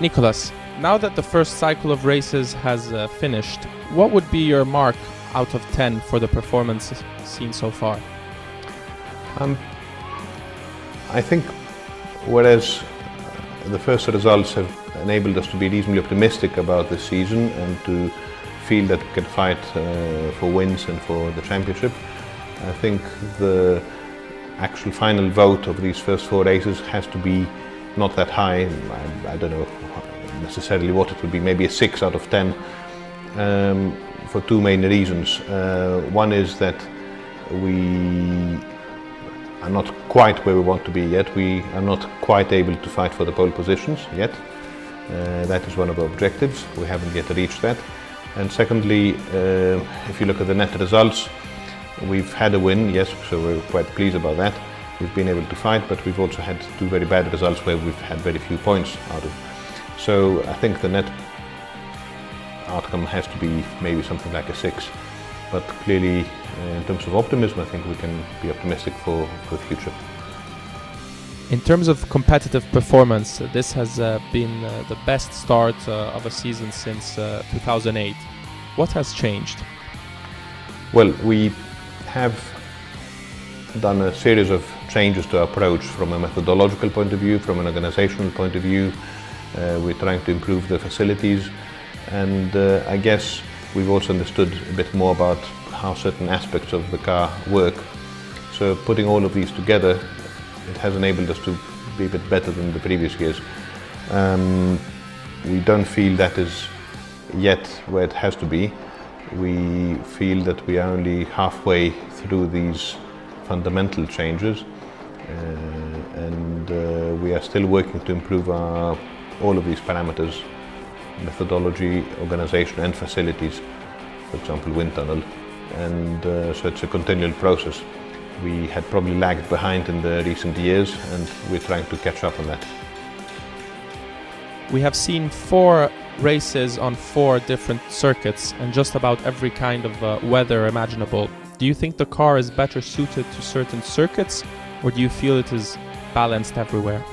Nicholas, now that the first cycle of races has finished, what would be your mark out of 10 for the performance seen so far? I think whereas the first results have enabled us to be reasonably optimistic about this season and to feel that we can fight for wins and for the championship, I think the actual final vote of these first 4 races has to be not that high. I don't know necessarily what it would be, maybe a 6 out of 10 for 2 main reasons. One is that we are not quite where we want to be yet. We are not quite able to fight for the pole positions yet. That is one of our objectives. We haven't yet reached that. And secondly, if you look at the net results, we've had a win, yes, so we're quite pleased about that. We've been able to fight, but we've also had 2 very bad results where we've had very few points out of. So I think the net outcome has to be maybe something like a 6. But clearly, in terms of optimism, I think we can be optimistic for the future. In terms of competitive performance, this has been the best start of a season since 2008. What has changed? Well, we have done a series of changes to our approach from a methodological point of view, from an organizational point of view. We're trying to improve the facilities, and I guess we've also understood a bit more about how certain aspects of the car work. So putting all of these together, it has enabled us to be a bit better than the previous years. We don't feel that is yet where it has to be. We feel that we are only halfway through these fundamental changes, and we are still working to improve all of these parameters: methodology, organization and facilities, for example wind tunnel, and so it's a continual process. We had probably lagged behind in the recent years, and we're trying to catch up on that. We have seen 4 races on 4 different circuits and just about every kind of weather imaginable. Do you think the car is better suited to certain circuits, or do you feel it is balanced everywhere?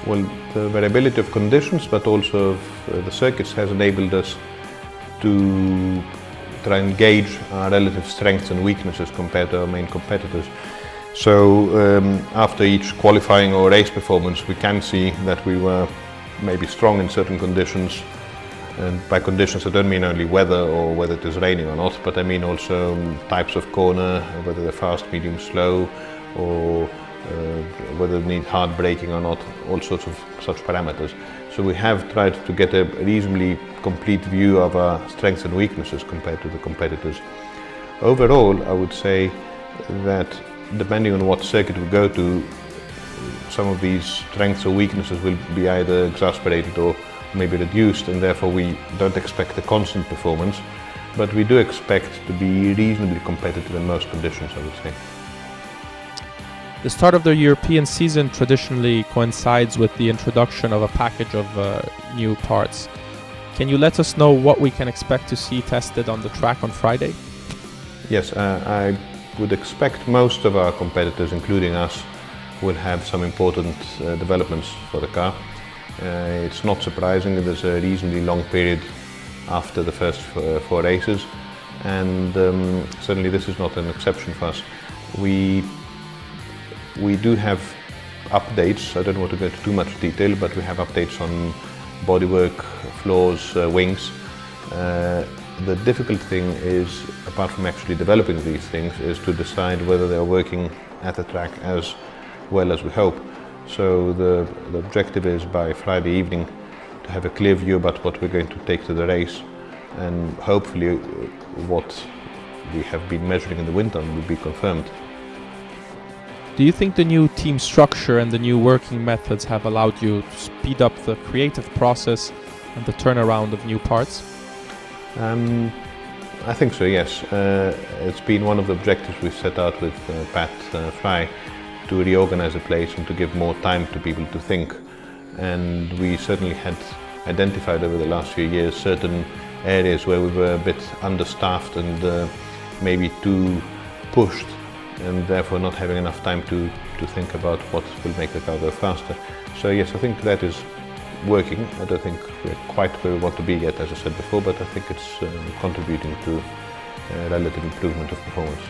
Well, the variability of conditions, but also of the circuits, has enabled us to try and gauge our relative strengths and weaknesses compared to our main competitors. So after each qualifying or race performance, we can see that we were maybe strong in certain conditions. And by conditions, I don't mean only weather or whether it is raining or not, but I mean also types of corner, whether they're fast, medium, slow, or whether they need hard braking or not, all sorts of such parameters. So we have tried to get a reasonably complete view of our strengths and weaknesses compared to the competitors. Overall, I would say that depending on what circuit we go to, some of these strengths or weaknesses will be either exasperated or maybe reduced, and therefore we don't expect a constant performance, but we do expect to be reasonably competitive in most conditions, I would say. The start of the European season traditionally coincides with the introduction of a package of new parts. Can you let us know what we can expect to see tested on the track on Friday? Yes, I would expect most of our competitors, including us, will have some important developments for the car. It's not surprising that there's a reasonably long period after the first 4 races, and certainly this is not an exception for us. We do have updates. I don't want to go into too much detail, but we have updates on bodywork, floors, wings. The difficult thing is, apart from actually developing these things, is to decide whether they're working at the track as well as we hope. So the objective is by Friday evening to have a clear view about what we're going to take to the race, and hopefully what we have been measuring in the wind tunnel will be confirmed. Do you think the new team structure and the new working methods have allowed you to speed up the creative process and the turnaround of new parts? I think so, yes. It's been one of the objectives we've set out with Pat Fry, to reorganize the place and to give more time to people to think. And we certainly had identified over the last few years certain areas where we were a bit understaffed and maybe too pushed, and therefore not having enough time to think about what will make the car go faster. So yes, I think that is working. I don't think we're quite where we want to be yet, as I said before, but I think it's contributing to relative improvement of performance.